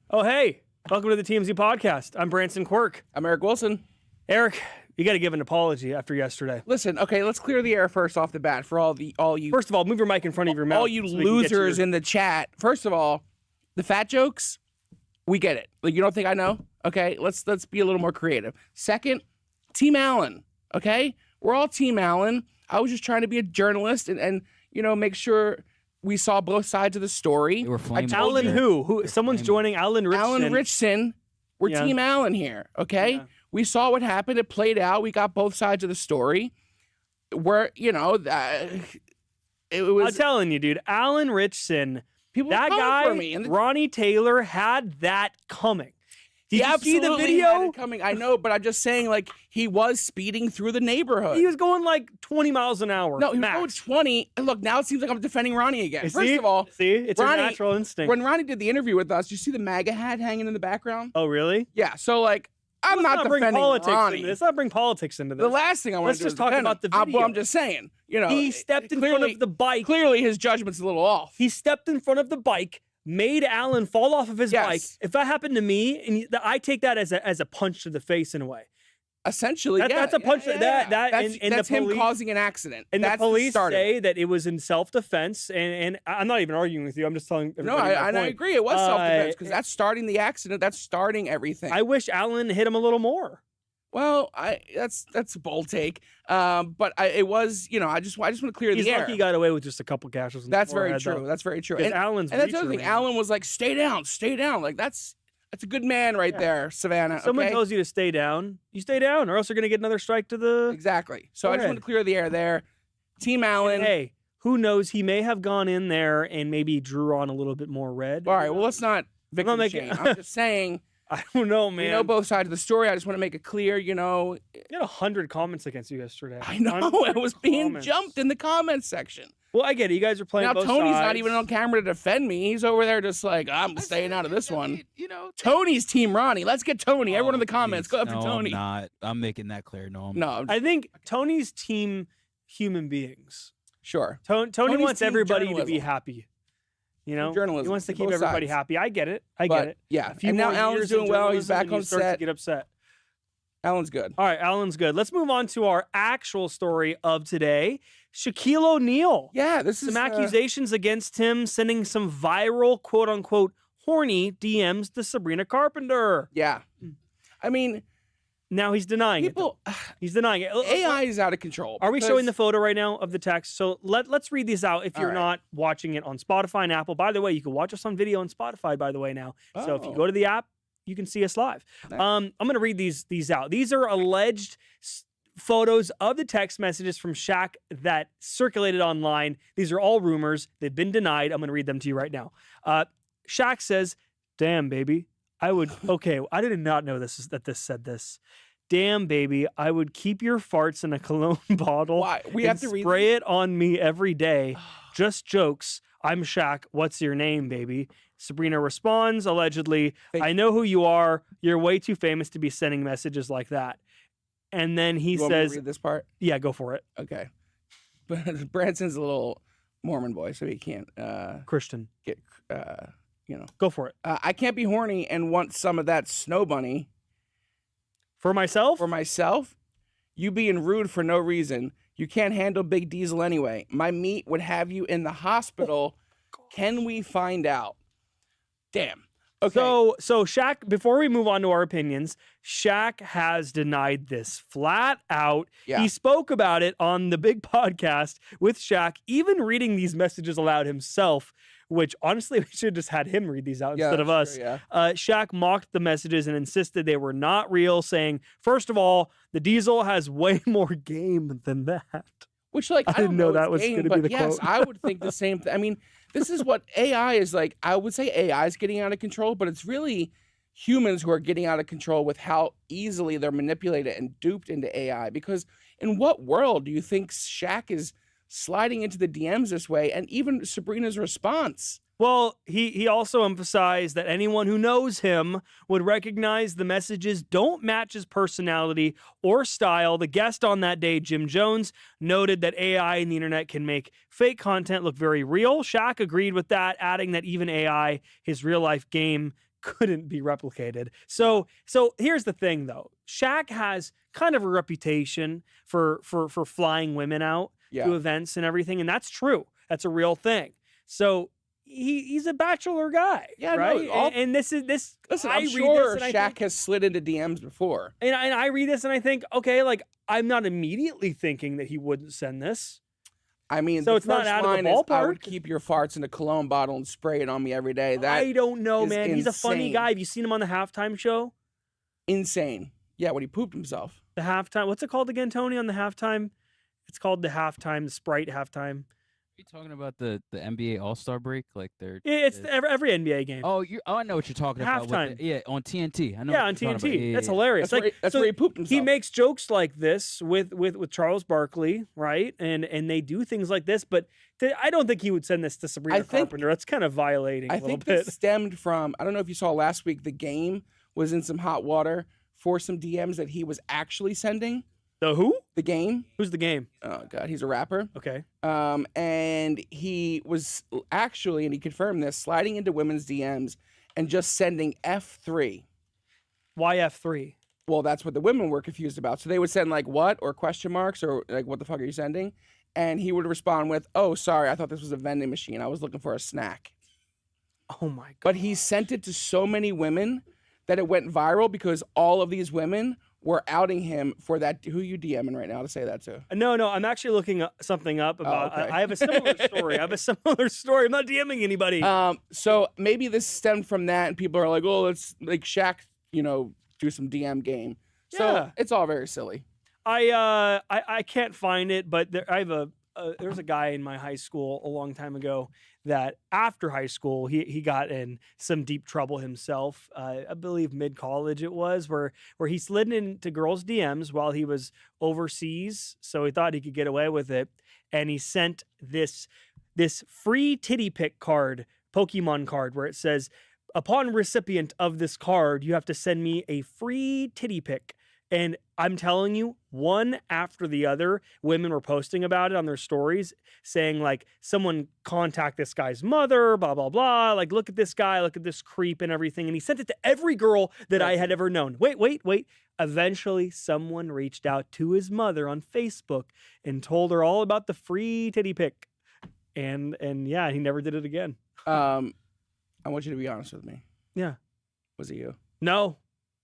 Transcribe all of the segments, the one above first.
Oh, hey. Welcome to the TMZ podcast. I'm Branson Quirk. I'm Eric Wilson. Eric, you got to give an apology after yesterday. Listen, okay, let's clear the air first off the bat for all you. First of all, move your mic in front of your mouth. All you losers in the chat. First of all, the fat jokes, we get it. Like, you don't think I know? Okay, let's be a little more creative. Second, Team Allen. Okay, we're all Team Allen. I was just trying to be a journalist and make sure we saw both sides of the story. They were flaming. Alan who? Someone's joining Alan Ritchson. Alan Ritchson. We're Team Allen here, okay? Yeah. We saw what happened. It played out. We got both sides of the story. It was. I'm telling you, dude, Alan Ritchson, that guy, for me. Ronnie Taylor, had that coming. Did you see the had video? it coming. I know, but I'm just saying, like, he was speeding through the neighborhood. He was going like 20 miles an hour. No, he max. was going 20. And look, now it seems like I'm defending Ronnie again. First of all, it's Ronnie, a natural instinct. When Ronnie did the interview with us, you see the MAGA hat hanging in the background? Oh, really? Yeah. So, like, I'm not defending Ronnie. Let's not bring politics into this. The last thing I want to do is talk about the video. I'm just saying, he stepped in front of the bike. Clearly, his judgment's a little off. He stepped in front of the bike, made Alan fall off of his bike. If that happened to me, and I take that as a punch to the face in a way. Essentially, that's a punch. That's him causing an accident. And the police say that it was in self-defense. And I'm not even arguing with you. I'm just telling everybody. No, I agree. It was self-defense because that's starting the accident. That's starting everything. I wish Alan hit him a little more. Well, that's a bold take. But it was, I just want to clear the air. He's lucky he got away with just a couple gashes. That's very true. That's very true. And Alan's that's the other thing. Alan was like, stay down. Like that's a good man right there, Savannah. Someone tells you to stay down, you stay down, or else you're going to get another strike to the... Exactly. So I just want to clear the air there. Team Allen. And hey, who knows? He may have gone in there and maybe drew on a little bit more red. All right, well, let's not victim shame. I'm just saying... I don't know, man. We know both sides of the story. I just want to make it clear, You had 100 comments against you yesterday. I know. I was being jumped in the comments section. Well, I get it. You guys are playing both Tony's sides. Not even on camera to defend me. He's over there just like, I'm staying out of this one. Tony's Team Ronnie. Let's get Tony. Everyone in the comments, go after Tony. I'm not. I'm making that clear. No, I'm not. I think Tony's team human beings. Sure. Tony wants everybody to be happy. Journalism. He wants to keep everybody happy. I get it. I get it. Yeah. And now Alan's doing well. He's back on set. To get upset. Alan's good. All right, Alan's good. Let's move on to our actual story of today. Shaquille O'Neal. Yeah, this is some accusations against him, sending some viral, quote unquote, horny DMs to Sabrina Carpenter. Yeah. I mean, now he's denying it. He's denying it. AI is out of control. Are we showing the photo right now of the text? So let's read these out if you're not watching it on Spotify and Apple. By the way, you can watch us on video on Spotify, by the way, now. So if you go to the app, you can see us live. Nice. I'm going to read these out. These are alleged photos of the text messages from Shaq that circulated online. These are all rumors. They've been denied. I'm going to read them to you right now. Shaq says, "Damn, baby. I would..." Okay, I did not know this said this. "Damn, baby, I would keep your farts in a cologne bottle. Why? We have to spray it on me every day. Just jokes. I'm Shaq. What's your name, baby?" Sabrina responds, allegedly, "I know who you are. You're way too famous to be sending messages like that." And then he says... Want me to read this part? Yeah, go for it. Okay. But Branson's a little Mormon boy, so he can't... Christian. Get, Go for it. "I can't be horny and want some of that snow bunny. For myself? For myself? You being rude for no reason. You can't handle Big Diesel anyway. My meat would have you in the hospital. Can we find out?" Damn. Okay. So Shaq, before we move on to our opinions, Shaq has denied this flat out. Yeah. He spoke about it on the big podcast with Shaq, even reading these messages aloud himself, which honestly, we should have just had him read these out instead of us. True, yeah. Shaq mocked the messages and insisted they were not real, saying, first of all, the Diesel has way more game than that. Which, like, I didn't know that was going to be the quote. Yes, I would think the same thing. I mean, this is what AI is like. I would say AI is getting out of control, but it's really humans who are getting out of control with how easily they're manipulated and duped into AI. Because in what world do you think Shaq is sliding into the DMs this way? And even Sabrina's response. Well, he also emphasized that anyone who knows him would recognize the messages don't match his personality or style. The guest on that day, Jim Jones, noted that AI and the internet can make fake content look very real. Shaq agreed with that, adding that even AI, his real-life game, couldn't be replicated. So here's the thing, though. Shaq has kind of a reputation for flying women out to events and everything, and that's true. That's a real thing. So he's a bachelor guy, right? No, and this is this. Listen, I'm sure Shaq has slid into DMs before. And I read this and I think, okay, like I'm not immediately thinking that he wouldn't send this. I mean, so the it's not first out of the line is, ballpark. I would keep your farts in a cologne bottle and spray it on me every day. That I don't know, is man. He's a funny insane. guy. Have you seen him on the halftime show? Insane. Yeah, when he pooped himself. The halftime. What's it called again, Tony? On the halftime, it's called the halftime, the Sprite halftime. Are you talking about the NBA All-Star break? Like It's every NBA game. Oh, I know what you're talking about. Halftime. Yeah, on TNT. I know. Yeah, what on you're talking about. TNT. Yeah, That's yeah. hilarious. That's where he pooped himself. He makes jokes like this with Charles Barkley, right? And they do things like this, but I don't think he would send this to Sabrina Carpenter. That's kind of violating a little bit. This stemmed from, I don't know if you saw last week, the game was in some hot water for some DMs that he was actually sending. The who? The game. Who's the game? Oh, God, he's a rapper. Okay. And he was actually, and he confirmed this, sliding into women's DMs and just sending F3. Why F3? Well, that's what the women were confused about. So they would send like what or question marks or like what the fuck are you sending? And he would respond with, oh, sorry, I thought this was a vending machine. I was looking for a snack. Oh my God. But he sent it to so many women that it went viral because all of these women were outing him for that. Who you DMing right now to say that to? No, I'm actually looking something up about. okay. I have a similar story. I'm not DMing anybody. So maybe this stemmed from that, and people are like, "Oh, let's like Shaq, do some DM game." So Yeah. it's all very silly. I can't find it, but there's a guy in my high school a long time ago that after high school he got in some deep trouble himself. I believe mid-college it was, where he slid into girls' DMs while he was overseas, so he thought he could get away with it, and he sent this free titty pic card, Pokemon card, where it says, upon recipient of this card, you have to send me a free titty pic. And I'm telling you, one after the other, women were posting about it on their stories, saying like, someone contact this guy's mother, blah, blah, blah. Like, look at this guy, look at this creep and everything. And he sent it to every girl that I had ever known. Wait. Eventually, someone reached out to his mother on Facebook and told her all about the free titty pic. And yeah, he never did it again. I want you to be honest with me. Yeah. Was it you? No.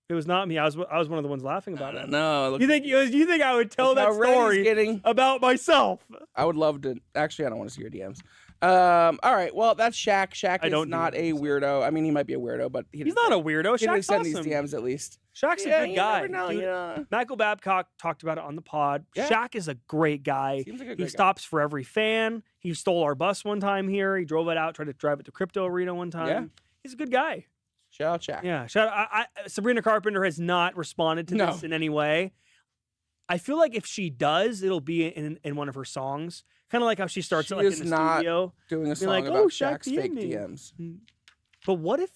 It was not me. I was one of the ones laughing about it. No. You think I would tell that story about myself? I would love to. Actually, I don't want to see your DMs. All right. Well, that's Shaq. Shaq is not a weirdo. I mean, he might be a weirdo, but he's not a weirdo. He didn't Shaq's send awesome. these DMs at least. Shaq's a good guy. You never know, Michael Babcock talked about it on the pod. Yeah. Shaq is a great guy. Seems like a He great stops for every fan. He stole our bus one time here. He drove it out, tried to drive it to Crypto Arena one time. Yeah. He's a good guy. Shout out Shaq. Yeah. Shout out. Sabrina Carpenter has not responded to this in any way. I feel like if she does, it'll be in one of her songs. Kind of like how she starts in the studio. Doing a song like, about Shaq Shaq's fake DMs. But what if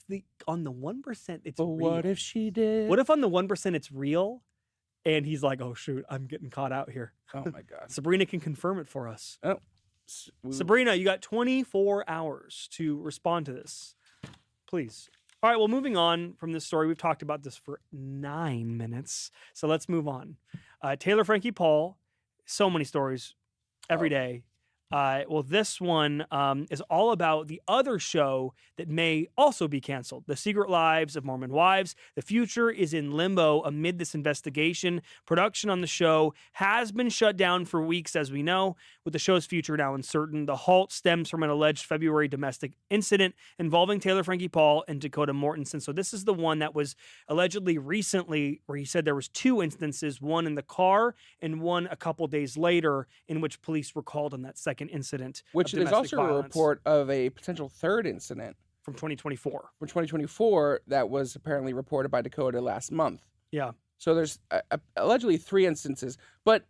on the 1% it's real? What if she did? What if on the 1% it's real? And he's like, oh, shoot, I'm getting caught out here. Oh, my God. Sabrina can confirm it for us. Oh. Sabrina, you got 24 hours to respond to this. Please. All right, well, moving on from this story, we've talked about this for 9 minutes. So let's move on. Taylor Frankie Paul, so many stories every day. Well, this one is all about the other show that may also be canceled, The Secret Lives of Mormon Wives. The future is in limbo amid this investigation. Production on the show has been shut down for weeks, as we know, with the show's future now uncertain. The halt stems from an alleged February domestic incident involving Taylor Frankie Paul and Dakota Mortensen. So this is the one that was allegedly recently, where he said there was 2 instances, one in the car and one a couple days later, in which police were called on that second incident. Which there's also a report of a potential third incident from 2024. From 2024 that was apparently reported by Dakota last month. Yeah. So there's allegedly 3 instances. But,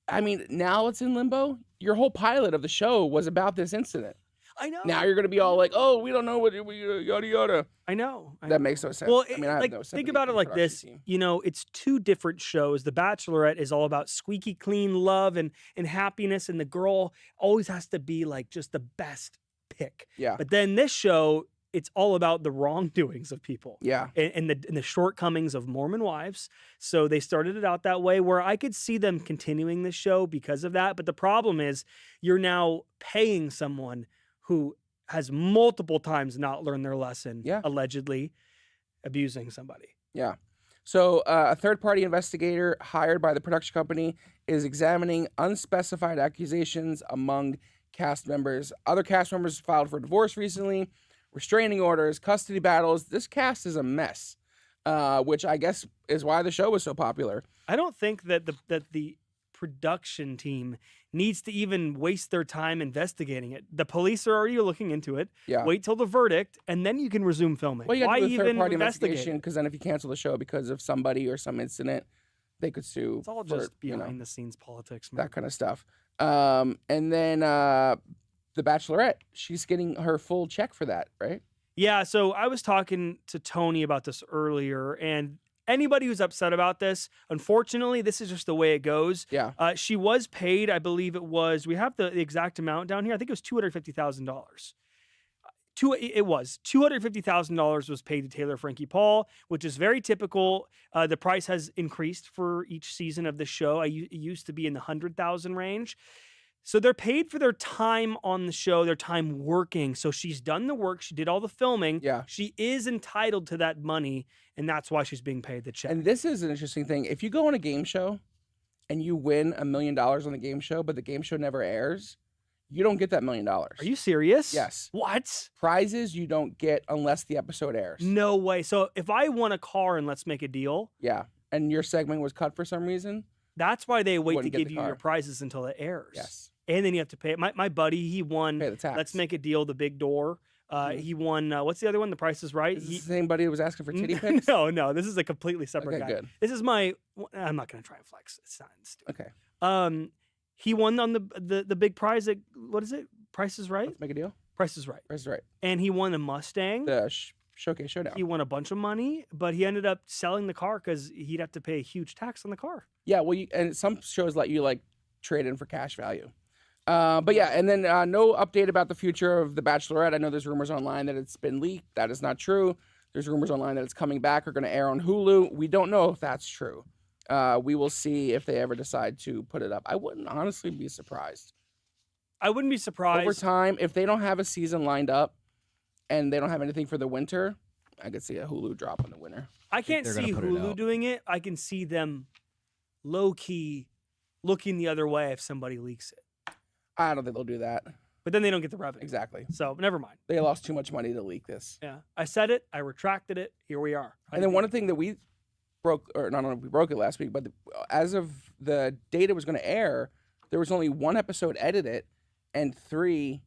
I mean, now it's in limbo. Your whole pilot of the show was about this incident. I know. Now you're going to be all like, oh, we don't know what, yada, yada. I know. That makes no sense. Well, I mean, I have no sympathy think about it like this. team. You know, it's 2 different shows. The Bachelorette is all about squeaky clean love and happiness, and the girl always has to be like just the best pick. Yeah. But then this show, it's all about the wrongdoings of people. Yeah. And the shortcomings of Mormon wives. So they started it out that way, where I could see them continuing this show because of that. But the problem is you're now paying someone who has multiple times not learned their lesson, allegedly abusing somebody. Yeah. So a third-party investigator hired by the production company is examining unspecified accusations among cast members. Other cast members filed for divorce recently, restraining orders, custody battles. This cast is a mess, which I guess is why the show was so popular. I don't think that the production team needs to even waste their time investigating it. The police are already looking into it. Yeah. Wait till the verdict, and then you can resume filming. Well, you Why got to do a even third-party investigate? investigation, because then if you cancel the show because of somebody or some incident, they could sue. It's all for, just behind the scenes politics, man. that kind of stuff. And then the Bachelorette, she's getting her full check for that, right? Yeah, so I was talking to Tony about this earlier, and anybody who's upset about this, unfortunately, this is just the way it goes. Yeah. She was paid, I believe it was, we have the exact amount down here. I think it was $250,000. It was $250,000 was paid to Taylor Frankie Paul, which is very typical. The price has increased for each season of the show. It used to be in the 100,000 range. So they're paid for their time on the show, their time working. So she's done the work. She did all the filming. Yeah. She is entitled to that money, and that's why she's being paid the check. And this is an interesting thing. If you go on a game show and you win $1 million on the game show, but the game show never airs, you don't get that $1 million. Are you serious? Yes. What? Prizes you don't get unless the episode airs. No way. So if I won a car and Let's Make a Deal, Yeah. And your segment was cut for some reason? that's why they wait to wouldn't get give the you your car. prizes until it airs. Yes. And then you have to pay it. My buddy, he won Pay the tax. Let's Make a Deal, The Big Door. He won, what's the other one? The Price is Right. Is this the same buddy who was asking for titty pics? No, this is a completely separate Okay, guy. good. This is I'm not going to try and flex. It's not stupid. Okay. He won on the big prize at, what is it? Price is Right? Let's make a deal. Price is Right. Price is Right. And he won a Mustang. The Showcase Showdown. He won a bunch of money, but he ended up selling the car because he'd have to pay a huge tax on the car. Yeah, well, and some shows let you trade in for cash value. But yeah, and then no update about the future of The Bachelorette. I know there's rumors online that it's been leaked. That is not true. There's rumors online that it's coming back or going to air on Hulu. We don't know if that's true. We will see if they ever decide to put it up. I wouldn't honestly be surprised. I wouldn't be surprised. Over time, if they don't have a season lined up and they don't have anything for the winter, I could see a Hulu drop in the winter. I can't they're see gonna put it Hulu out. doing it. I can see them low-key looking the other way if somebody leaks it. I don't think they'll do that. But then they don't get the revenue. Exactly. So never mind. They lost too much money to leak this. Yeah. I said it. I retracted it. Here we are. And then one thing that we broke, or not only we broke it last week, but as of the date it was going to air, there was only one episode edited and 3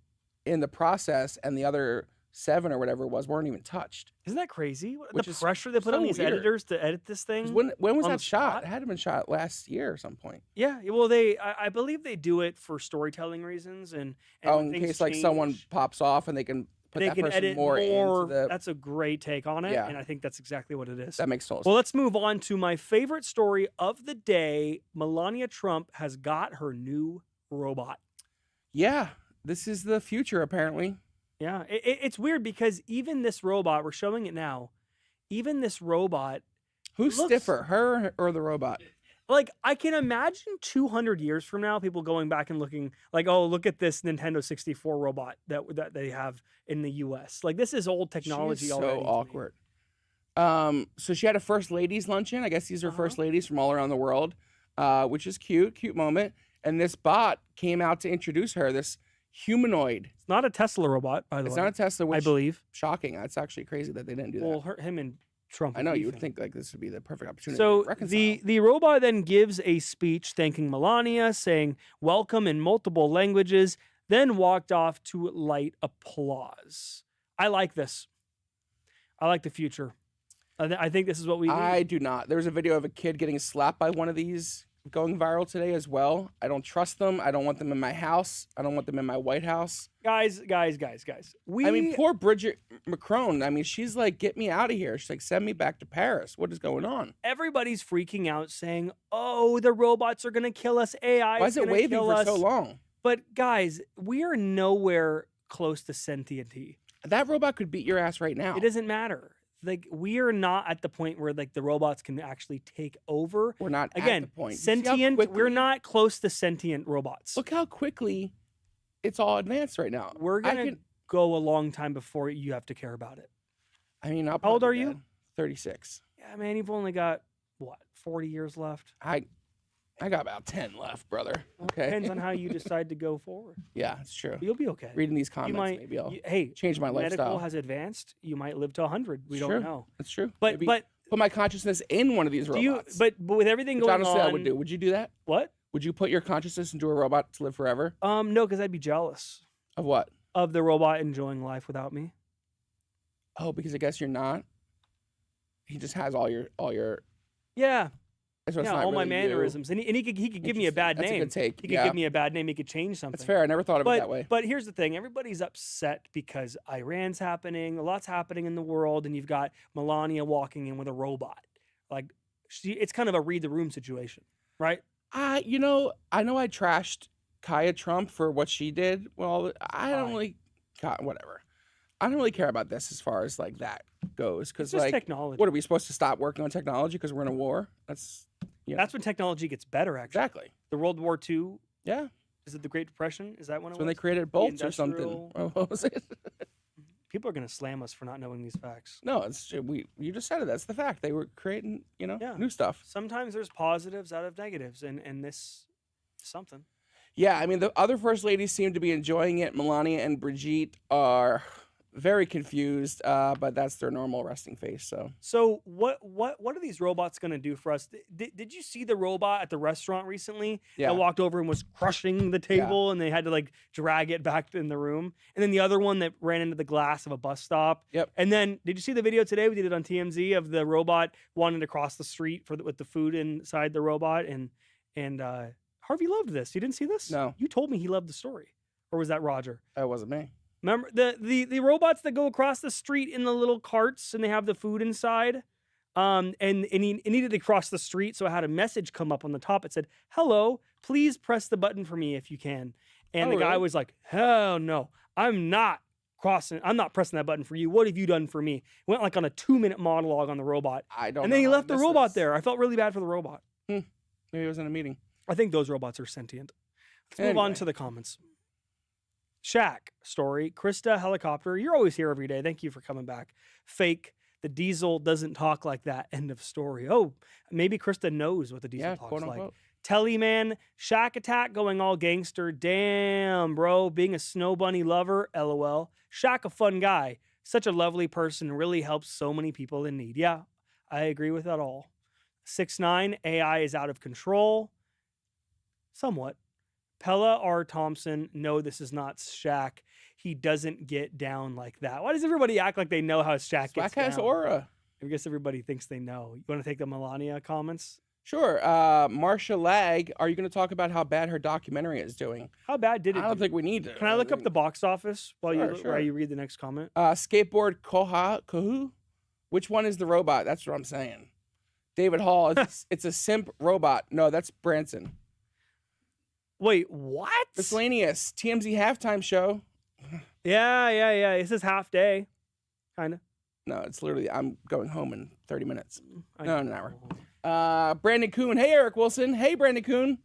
in the process, and the other 7 or whatever it was weren't even touched. Isn't that crazy? Which The is pressure they put so on these weird. editors to edit this 'Cause thing. when was on that the shot? spot? It had to have been shot last year at some point. Yeah. Well, I believe they do it for storytelling reasons and when In things case someone change, pops off and they can put they that can person edit more into the. That's a great take on it, Yeah. and I think that's exactly what it is. That makes total Well, sense. let's move on to my favorite story of the day. Melania Trump has got her new robot. Yeah, this is the future apparently. Yeah, it's weird because even this robot, we're showing it now, even this robot, Who's looks- stiffer, her or the robot? like I can imagine 200 years from now, people going back and looking like, oh, look at this Nintendo 64 robot that they have in the US. Like this is old technology She's already. so to me. awkward. So she had a first ladies luncheon. I guess these are first ladies from all around the world, which is cute moment. And this bot came out to introduce her, this humanoid. It's not a Tesla robot, by the It's way. not a Tesla, which I believe. shocking. It's actually crazy that they didn't do that. Well, him and Trump. I are know you would beefing. think this would be the perfect opportunity So to reconcile. the robot then gives a speech thanking Melania, saying welcome in multiple languages, then walked off to light applause. I like this. I like the future. I think this is what we need. I do not. There was a video of a kid getting slapped by one of these going viral today as well. I don't trust them. I don't want them in my house. I don't want them in my White House. Guys. I mean, poor Bridget Macron. I mean, she's like, get me out of here. She's like, send me back to Paris. What is going on? Everybody's freaking out saying, oh, the robots are going to kill us. AI Why is it waving for so long? But guys, we are nowhere close to sentiency. That robot could beat your ass right now. It doesn't matter. Like, we are not at the point where like the robots can actually take over. We're not Again, at the point. You see how sentient. We're quickly- not close to sentient robots. Look how quickly it's all advanced right now. We're gonna go a long time before you have to care about it. I mean, How old are you? 36. Yeah, man, you've only got what 40 years left. I got about 10 left, brother. Okay. Depends on how you decide to go forward. Yeah, it's true. You'll be okay. Reading these comments, might- maybe I'll Hey, change my medical lifestyle. has advanced. You might live to 100. We It's don't true. know. That's true. But Maybe but put my consciousness in one of these do you? robots. But with everything which going honestly, on, I would do. Would you do that? What? Would you put your consciousness into a robot to live forever? No, because I'd be jealous Of what? of the robot enjoying life without me. Oh, because I guess you're not. He just has all your. Yeah, So it's yeah, not all my really you. mannerisms, and he could give me a bad That's name. a good take. He could Yeah, give me a bad name. He could change something. that's fair. I never thought of it that way. But here's the thing: everybody's upset because Iran's happening. A lot's happening in the world, and you've got Melania walking in with a robot. Like, it's kind of a read the room situation, right? I know I trashed Kaya Trump for what she did. Well, I don't Fine. really, whatever. I don't really care about this as far as like that goes. It's Because just like, technology. what are we supposed to stop working on technology because we're in a war? That's That's when technology gets better. Actually, exactly. the World War II. Yeah, Is it the Great Depression? Is that when it that's was? when they created bolts or something. industrial- Oh, what was it? People are gonna slam us for not knowing these facts. No, it's you just said it. That's the fact. They were creating Yeah. new stuff. Sometimes there's positives out of negatives, and this is something. Yeah, I mean the other first ladies seem to be enjoying it. Melania and Brigitte are very confused, but that's their normal resting face. So what are these robots going to do for us? Did you see the robot at the restaurant recently Yeah, that walked over and was crushing the table and they had to like drag it back in the room? And then the other one that ran into the glass of a bus stop. Yep. And then did you see the video today? We did it on TMZ of the robot wanting to cross the street with the food inside the robot. And Harvey loved this. You didn't see this? No. You told me he loved the story. Or was that Roger? that wasn't me. Remember the robots that go across the street in the little carts and they have the food inside? And he needed to cross the street, so I had a message come up on the top. It said, "Hello, please press the button for me if you can." And Oh, the guy really? was like, "Hell no, I'm not pressing that button for you. What have you done for me?" Went like on a 2-minute monologue on the robot. I don't. And know then he how I left the missed robot this. there. I felt really bad for the robot. Maybe it was in a meeting. I think those robots are sentient. Let's move on Anyway. to the comments. Shaq story. Krista helicopter. You're always here every day. Thank you for coming back. Fake. The diesel doesn't talk like that. End of story. Oh, maybe Krista knows what the diesel Yeah, talks quote like. unquote. Teleman. Shaq attack going all gangster. Damn, bro. Being a snow bunny lover. LOL. Shaq a fun guy. Such a lovely person. Really helps so many people in need. Yeah, I agree with that all. 6ix9ine. AI is out of control. Somewhat. Pella R. Thompson, no, this is not Shaq. He doesn't get down like that. Why does everybody act like they know how Shaq gets Swag has down? aura. I guess everybody thinks they know. You want to take the Melania comments? Sure. Marsha Lag, are you going to talk about how bad her documentary is doing? How bad did it I don't do? think we need to. Can I look up the box office while Sure. you read the next comment? Skateboard Kohu? Which one is the robot? That's what I'm saying. David Hall, it's a simp robot. No, that's Branson. Wait, what? Miscellaneous, TMZ halftime show. Yeah. This is half day, kind of. No, it's literally, I'm going home in 30 minutes. I No, know. an hour. Brandon Kuhn. Hey, Eric Wilson. Hey, Brandon Kuhn.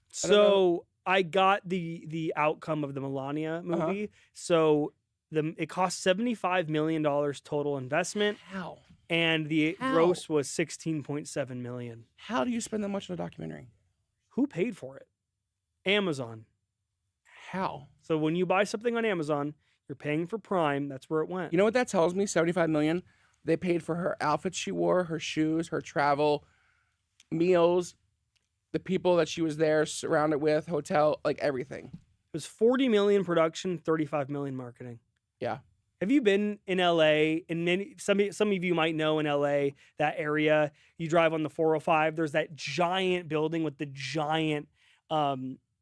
So I got the outcome of the Melania movie. So it cost $75 million total investment, How? and the How? gross was $16.7 million. How do you spend that much on a documentary? Who paid for it? Amazon. How? So when you buy something on Amazon, you're paying for Prime. That's where it went. You know what that tells me? 75 million. They paid for her outfits she wore, her shoes, her travel, meals, the people that she was there surrounded with, hotel, like everything. It was $40 million production, $35 million marketing. Yeah. Have you been in LA? And some of you might know in LA, that area, you drive on the 405, there's that giant building with the giant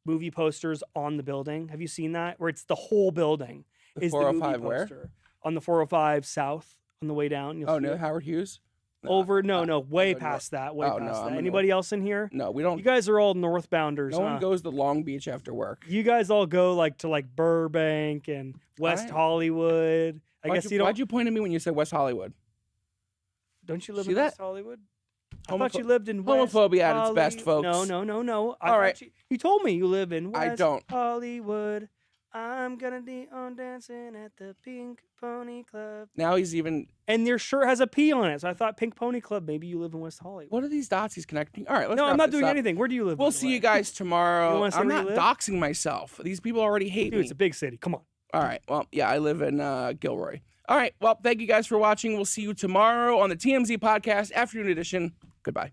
movie posters on the building. Have you seen that? Where it's the whole building The is the 405 movie where? poster. On the 405 South on the way down. You'll Oh, see no, it. Howard Hughes? Over no, way go past that. Way Oh, no, past I'm that. a Anybody else in here? No, we You don't. guys are all northbounders. No one goes to Long Beach after work. You guys all go to Burbank and West Hollywood. I guess you don't. Why'd you point at me when you said West Hollywood? Don't you live See in that? West Hollywood? I thought you lived in Homophobia West at its best, folks. No. All right. You told me you live in West I don't. Hollywood. I'm gonna be on dancing at the Pink Pony Club. Now he's even. And your shirt has a P on it, so I thought Pink Pony Club. Maybe you live in West Hollywood. What are these dots he's connecting? All right, let's. No, I'm wrap not this doing up. anything. Where do you live? We'll by the see way? you guys tomorrow. wanna say I'm where not you live? doxing myself. These people already hate Dude, me. it's a big city. Come on. All right. Well, yeah, I live in Gilroy. All right. Well, thank you guys for watching. We'll see you tomorrow on the TMZ podcast afternoon edition. Goodbye.